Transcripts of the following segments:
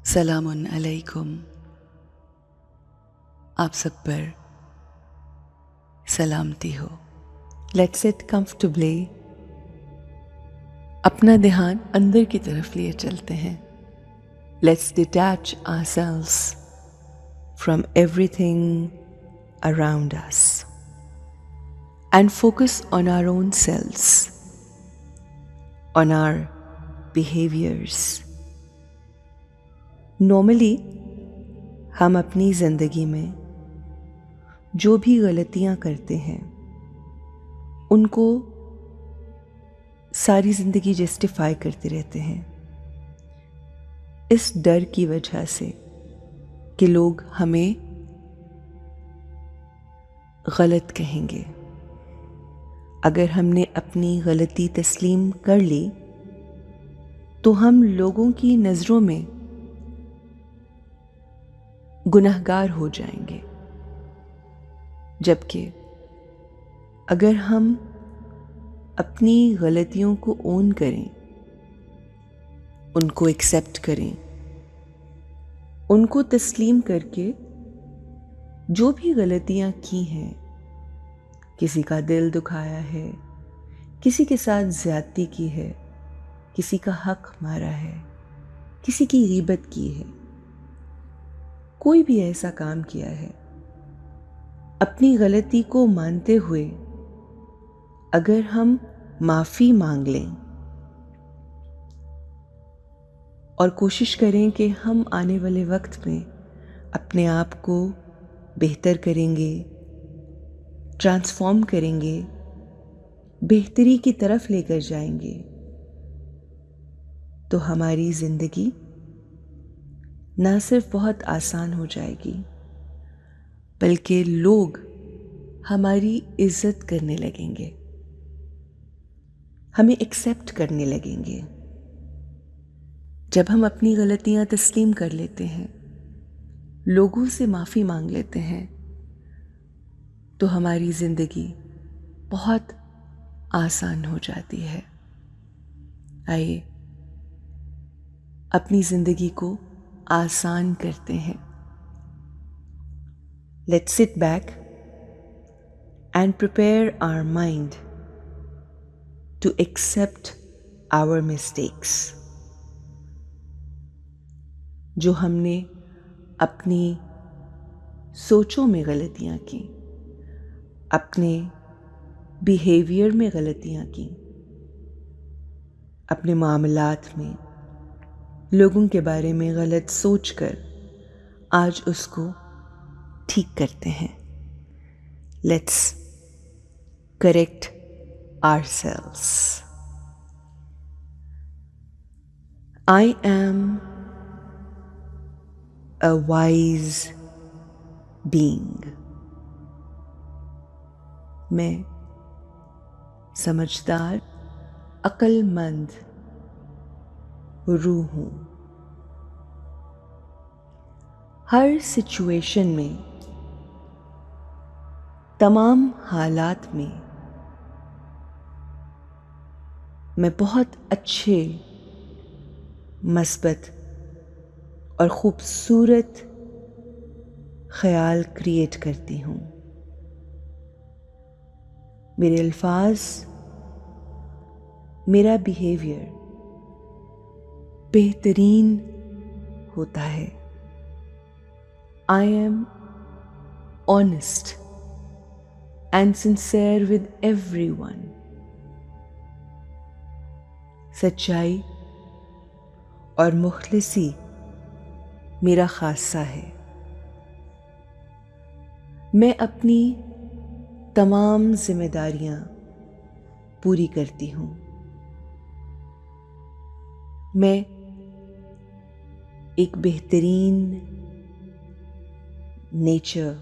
सलामुन अलैकुम। आप सब पर सलामती हो। Let's sit comfortably. अपना ध्यान अंदर की तरफ लिए चलते हैं। Let's detach ourselves from everything around us and focus on our own selves, on our behaviours. Normally हम अपनी ज़िंदगी में जो भी गलतियां करते हैं उनको सारी ज़िंदगी जस्टिफाई करते रहते हैं, इस डर की वजह से कि लोग हमें गलत कहेंगे। अगर हमने अपनी गलती तस्लीम कर ली तो हम लोगों की नज़रों में गुनहगार हो जाएंगे, जबकि अगर हम अपनी गलतियों को ओन करें, उनको एक्सेप्ट करें, उनको तस्लीम करके जो भी गलतियां की हैं, किसी का दिल दुखाया है, किसी के साथ ज्यादती की है, किसी का हक मारा है, किसी की गीबत की है, कोई भी ऐसा काम किया है, अपनी गलती को मानते हुए अगर हम माफ़ी मांग लें और कोशिश करें कि हम आने वाले वक्त में अपने आप को बेहतर करेंगे, ट्रांसफॉर्म करेंगे, बेहतरी की तरफ लेकर जाएंगे, तो हमारी ज़िंदगी ना सिर्फ बहुत आसान हो जाएगी बल्कि लोग हमारी इज्जत करने लगेंगे, हमें एक्सेप्ट करने लगेंगे। जब हम अपनी गलतियां तस्लीम कर लेते हैं, लोगों से माफ़ी मांग लेते हैं, तो हमारी ज़िंदगी बहुत आसान हो जाती है। आइए अपनी ज़िंदगी को आसान करते हैं। Let's sit back and prepare our mind to accept our mistakes. जो हमने अपनी सोचों में गलतियां की, अपने बिहेवियर में गलतियां की, अपने मामलात में लोगों के बारे में गलत सोचकर आज उसको ठीक करते हैं। Let's correct ourselves. I am a wise being. मैं समझदार, अक्लमंद रूह हूँ। हर सिचुएशन में, तमाम हालात में मैं बहुत अच्छे, मस्बत और खूबसूरत ख्याल क्रिएट करती हूँ। मेरे अल्फाज, मेरा बिहेवियर बेहतरीन होता है। I am honest and sincere with everyone. सच्चाई और मुखलिसी मेरा खासा है। मैं अपनी तमाम जिम्मेदारियां पूरी करती हूँ। मैं एक बेहतरीन नेचर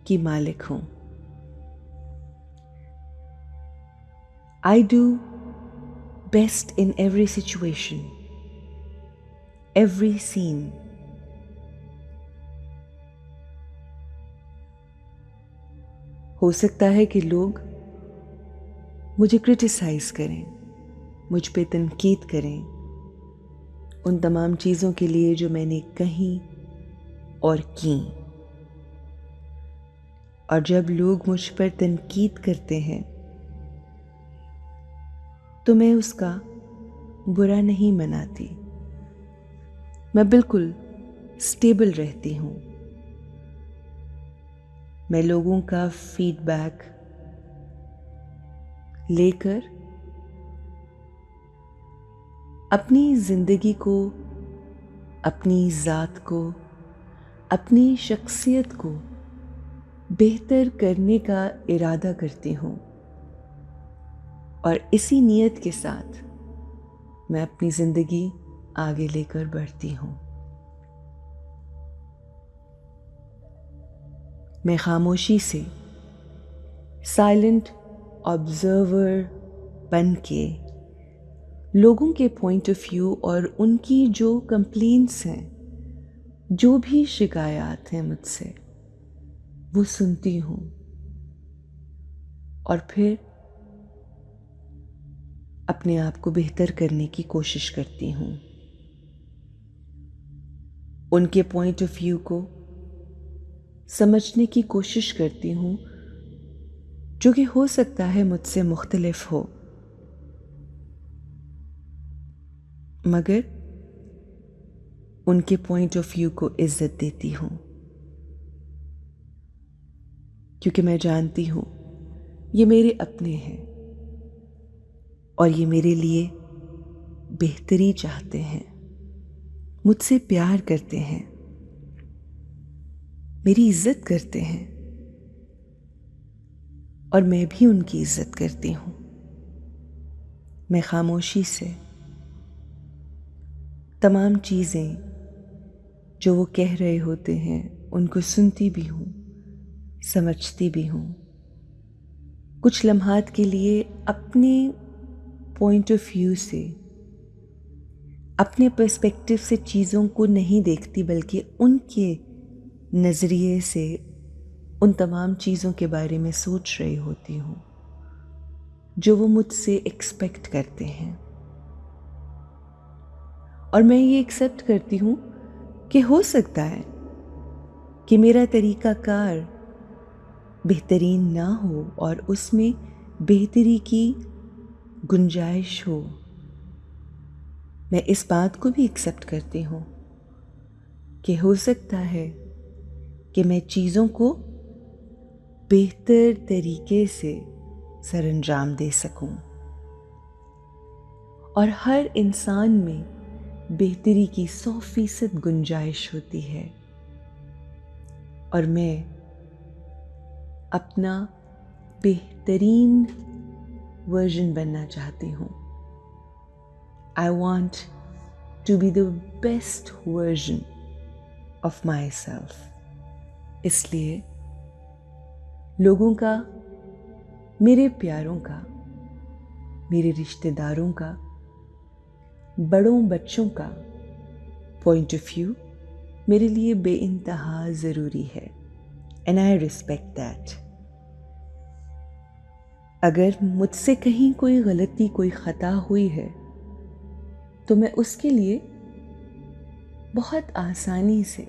की मालिक हूँ। I do best in every situation, every scene. हो सकता है कि लोग मुझे क्रिटिसाइज करें, मुझ पे तनकीद करें, उन तमाम चीज़ों के लिए जो मैंने कहीं और की। और जब लोग मुझ पर तनकीद करते हैं तो मैं उसका बुरा नहीं मनाती। मैं बिल्कुल स्टेबल रहती हूँ। मैं लोगों का फीडबैक लेकर अपनी ज़िंदगी को, अपनी ज़ात को, अपनी शख्सियत को बेहतर करने का इरादा करती हूँ और इसी नीयत के साथ मैं अपनी ज़िंदगी आगे लेकर बढ़ती हूँ। मैं खामोशी से साइलेंट ऑब्जर्वर बन के लोगों के पॉइंट ऑफ व्यू और उनकी जो कंप्लेंट्स हैं, जो भी शिकायत हैं मुझसे, वो सुनती हूँ और फिर अपने आप को बेहतर करने की कोशिश करती हूँ। उनके पॉइंट ऑफ व्यू को समझने की कोशिश करती हूँ, जो कि हो सकता है मुझसे मुख्तलिफ हो, मगर उनके पॉइंट ऑफ व्यू को इज्जत देती हूँ, क्योंकि मैं जानती हूँ ये मेरे अपने हैं और ये मेरे लिए बेहतरी चाहते हैं, मुझसे प्यार करते हैं, मेरी इज्जत करते हैं और मैं भी उनकी इज्जत करती हूँ। मैं खामोशी से तमाम चीज़ें जो वो कह रहे होते हैं उनको सुनती भी हूँ, समझती भी हूँ। कुछ लम्हात के लिए अपने पॉइंट ऑफ व्यू से, अपने पर्सपेक्टिव से चीज़ों को नहीं देखती, बल्कि उनके नज़रिए से उन तमाम चीज़ों के बारे में सोच रही होती हूँ जो वो मुझसे एक्सपेक्ट करते हैं। और मैं ये एक्सेप्ट करती हूँ कि हो सकता है कि मेरा तरीक़ाकार बेहतरीन ना हो और उसमें बेहतरी की गुंजाइश हो। मैं इस बात को भी एक्सेप्ट करती हूँ कि हो सकता है कि मैं चीज़ों को बेहतर तरीके से सरअंजाम दे सकूं और हर इंसान में बेहतरी की 100% गुंजाइश होती है और मैं अपना बेहतरीन वर्जन बनना चाहती हूँ। I want to be the best version of myself. इसलिए लोगों का, मेरे प्यारों का, मेरे रिश्तेदारों का, बड़ों बच्चों का पॉइंट ऑफ व्यू मेरे लिए बेइंतहा ज़रूरी है and I respect that. अगर मुझसे कहीं कोई गलती, कोई ख़ता हुई है तो मैं उसके लिए बहुत आसानी से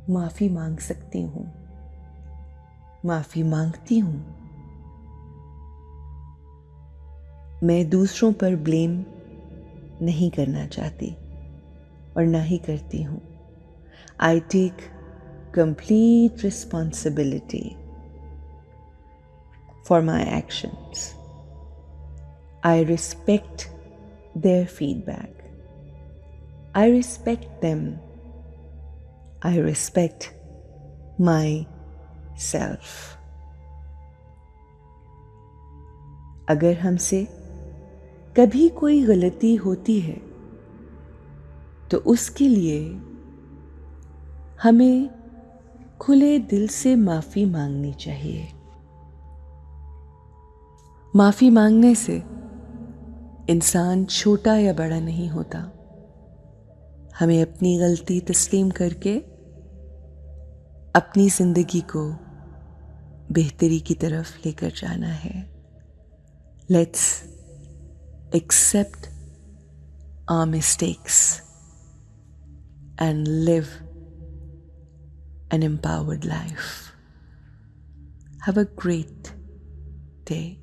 माफ़ी मांग सकती हूँ, माफ़ी मांगती हूँ। मैं दूसरों पर ब्लेम नहीं करना चाहती और ना ही करती हूँ। I take complete responsibility for my actions. I respect their feedback. I respect them. I respect myself. अगर हमसे कभी कोई गलती होती है तो उसके लिए हमें खुले दिल से माफ़ी मांगनी चाहिए। माफ़ी मांगने से इंसान छोटा या बड़ा नहीं होता। हमें अपनी गलती तस्लीम करके अपनी ज़िंदगी को बेहतरी की तरफ लेकर जाना है। Let's accept our mistakes, and live an empowered life. Have a great day.